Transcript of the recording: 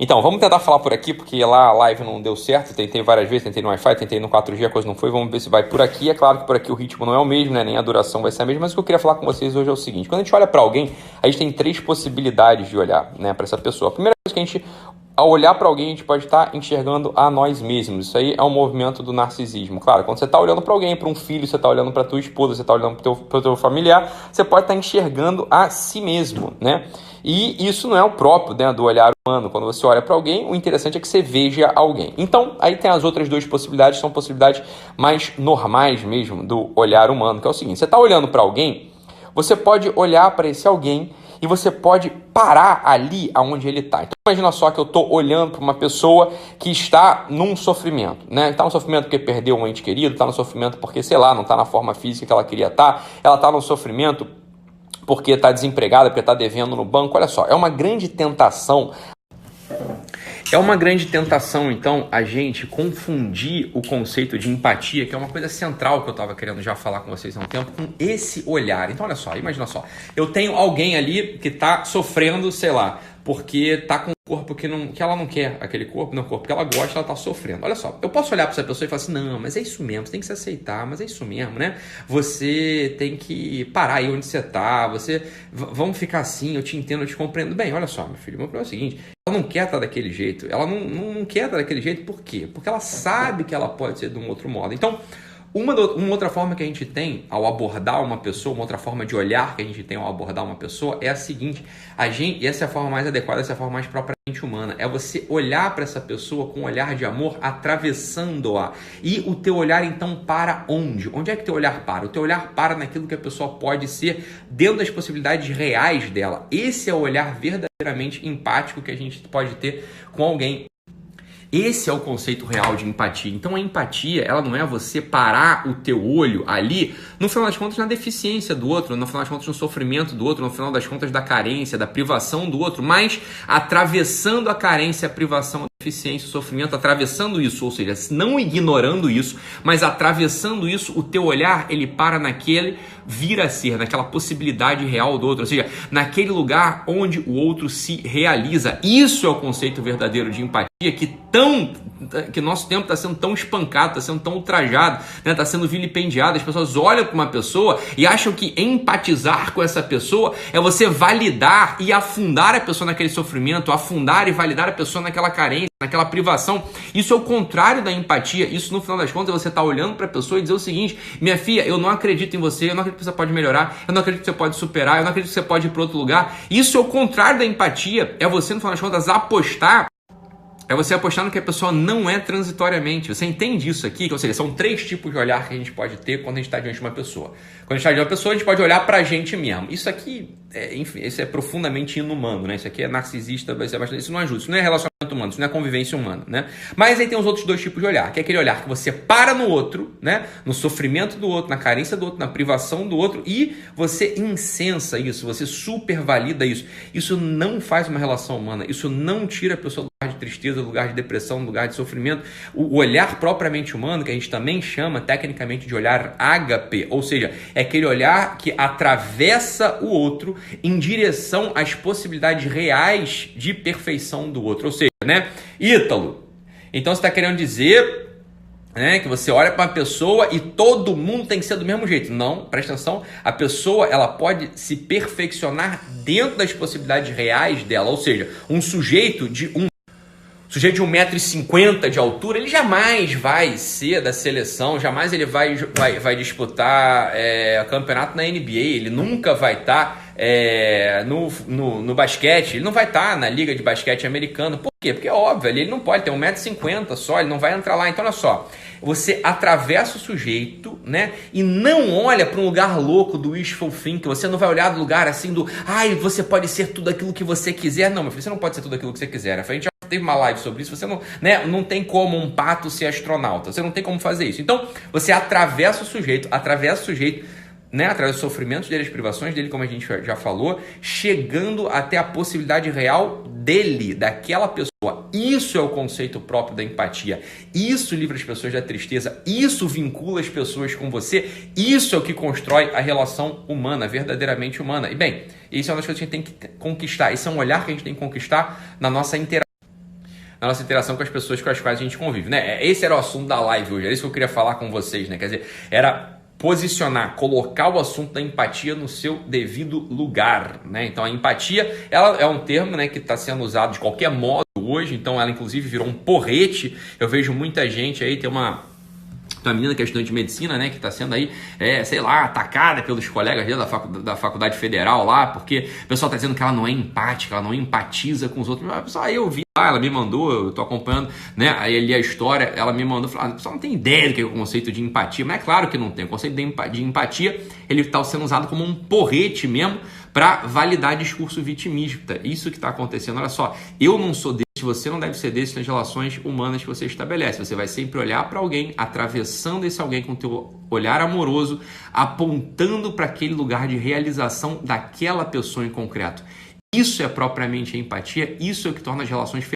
Então, vamos tentar falar por aqui, porque lá a live não deu certo. Tentei várias vezes, tentei no Wi-Fi, tentei no 4G, a coisa não foi. Vamos ver se vai por aqui. É claro que por aqui o ritmo não é o mesmo, né? Nem a duração vai ser a mesma. Mas o que eu queria falar com vocês hoje é o seguinte. Quando a gente olha para alguém, a gente tem três possibilidades de olhar, né, para essa pessoa. A primeira coisa que a gente, ao olhar para alguém, a gente pode estar enxergando a nós mesmos. Isso aí é um movimento do narcisismo. Claro, quando você está olhando para alguém, para um filho, você está olhando para tua esposa, você está olhando para o teu familiar, você pode estar enxergando a si mesmo, né? E isso não é o próprio, né, do olhar humano. Quando você olha para alguém, o interessante é que você veja alguém. Então, aí tem as outras duas possibilidades, são possibilidades mais normais mesmo do olhar humano, que é o seguinte: você está olhando para alguém, você pode olhar para esse alguém e você pode parar ali aonde ele está. Então, imagina só que eu estou olhando para uma pessoa que está num sofrimento, né? Está no sofrimento porque perdeu um ente querido, está no sofrimento porque, sei lá, não está na forma física que ela queria estar, ela está no sofrimento porque está desempregada, porque está devendo no banco. Olha só, é uma grande tentação. Então, a gente confundir o conceito de empatia, que é uma coisa central que eu estava querendo já falar com vocês há um tempo, com esse olhar. Então, olha só, imagina só. Eu tenho alguém ali que está sofrendo, sei lá, porque está com um corpo que ela não quer, aquele corpo, não, corpo que ela gosta, ela está sofrendo. Olha só, eu posso olhar para essa pessoa e falar assim: não, mas é isso mesmo, você tem que se aceitar, mas é isso mesmo, né? Você tem que parar aí onde você está, vamos ficar assim, eu te entendo, eu te compreendo. Bem, olha só, meu filho, o meu problema é o seguinte: ela não quer estar daquele jeito, ela não quer estar daquele jeito, por quê? Porque ela sabe que ela pode ser de um outro modo. Então, uma outra forma que a gente tem ao abordar uma pessoa, uma outra forma de olhar que a gente tem ao abordar uma pessoa é a seguinte: e essa é a forma mais adequada, essa é a forma mais propriamente humana, é você olhar para essa pessoa com um olhar de amor, atravessando-a. E o teu olhar então para onde? Onde é que teu olhar para? O teu olhar para naquilo que a pessoa pode ser dentro das possibilidades reais dela. Esse é o olhar verdadeiramente empático que a gente pode ter com alguém. Esse é o conceito real de empatia. Então a empatia, ela não é você parar o teu olho ali, no final das contas, na deficiência do outro, no final das contas, no sofrimento do outro, no final das contas, da carência, da privação do outro, mas atravessando a carência, a privação, a deficiência, o sofrimento, atravessando isso, ou seja, não ignorando isso, mas atravessando isso, o teu olhar, ele para naquele vir a ser, naquela possibilidade real do outro, ou seja, naquele lugar onde o outro se realiza. Isso é o conceito verdadeiro de empatia, que nosso tempo está sendo tão espancado, está sendo tão ultrajado, né? Está sendo vilipendiado. As pessoas olham para uma pessoa e acham que empatizar com essa pessoa é você validar e afundar a pessoa naquele sofrimento, afundar e validar a pessoa naquela carência, naquela privação. Isso é o contrário da empatia. Isso, no final das contas, você está olhando para a pessoa e dizer o seguinte: minha filha, eu não acredito em você, eu não acredito que você pode melhorar, eu não acredito que você pode superar, eu não acredito que você pode ir para outro lugar. Isso é o contrário da empatia. É você, no final das contas, apostar. É você apostar no que a pessoa não é transitoriamente. Você entende isso aqui? Ou seja, são três tipos de olhar que a gente pode ter quando a gente está diante de uma pessoa. Quando a gente está diante de uma pessoa, a gente pode olhar pra gente mesmo. Isso aqui, enfim, isso é profundamente inumano, né? Isso aqui é narcisista, isso não é justo, isso não é relacionamento humano, isso não é convivência humana, né? Mas aí tem os outros dois tipos de olhar, que é aquele olhar que você para no outro, né? No sofrimento do outro, na carência do outro, na privação do outro, e você incensa isso, você supervalida isso. Isso não faz uma relação humana, isso não tira a pessoa do lugar de tristeza, do lugar de depressão, do lugar de sofrimento. O olhar propriamente humano, que a gente também chama tecnicamente de olhar ágape, ou seja, é aquele olhar que atravessa o outro em direção às possibilidades reais de perfeição do outro. Ou seja, né, Ítalo, então você está querendo dizer, né, que você olha para uma pessoa e todo mundo tem que ser do mesmo jeito. Não, presta atenção, a pessoa ela pode se perfeccionar dentro das possibilidades reais dela. Ou seja, um sujeito de 1,50 m de altura, ele jamais vai ser da seleção, jamais ele vai disputar campeonato na NBA, ele nunca vai estar no basquete, ele não vai estar na liga de basquete americano. Por quê? Porque é óbvio, ele não pode ter 1,50 m só, ele não vai entrar lá. Então olha só, você atravessa o sujeito, né, e não olha para um lugar louco do wishful thinking. Você não vai olhar do lugar assim do, você pode ser tudo aquilo que você quiser. Não, meu filho, você não pode ser tudo aquilo que você quiser. A gente já teve uma live sobre isso. Você não tem como um pato ser astronauta, você não tem como fazer isso. Então você atravessa o sujeito, né, através dos sofrimentos dele, as privações dele, como a gente já falou, chegando até a possibilidade real dele, daquela pessoa. Isso é o conceito próprio da empatia. Isso livra as pessoas da tristeza. Isso vincula as pessoas com você. Isso é o que constrói a relação humana, verdadeiramente humana. E bem, isso é uma das coisas que a gente tem que conquistar. Esse é um olhar que a gente tem que conquistar na nossa interação. na nossa interação com as pessoas com as quais a gente convive, né? Esse era o assunto da live hoje, era isso que eu queria falar com vocês, né? Quer dizer, era posicionar, colocar o assunto da empatia no seu devido lugar, né? Então a empatia, ela é um termo, né, que está sendo usado de qualquer modo hoje, então ela inclusive virou um porrete. Eu vejo muita gente aí, tem uma menina que é estudante de medicina, né, que está sendo aí, sei lá, atacada pelos colegas da faculdade federal lá, porque o pessoal está dizendo que ela não é empática, ela não empatiza com os outros. Mas, pessoal, aí eu vi lá, ela me mandou, eu tô acompanhando, né, aí ali a história, ela me mandou, falou, o pessoal não tem ideia do que é o conceito de empatia, mas é claro que não tem. O conceito de empatia, ele está sendo usado como um porrete mesmo para validar discurso vitimista. Isso que está acontecendo, olha só, eu não sou desse, você não deve ser desse nas relações humanas que você estabelece. Você vai sempre olhar para alguém, atravessando esse alguém com o teu olhar amoroso, apontando para aquele lugar de realização daquela pessoa em concreto. Isso é propriamente a empatia, isso é o que torna as relações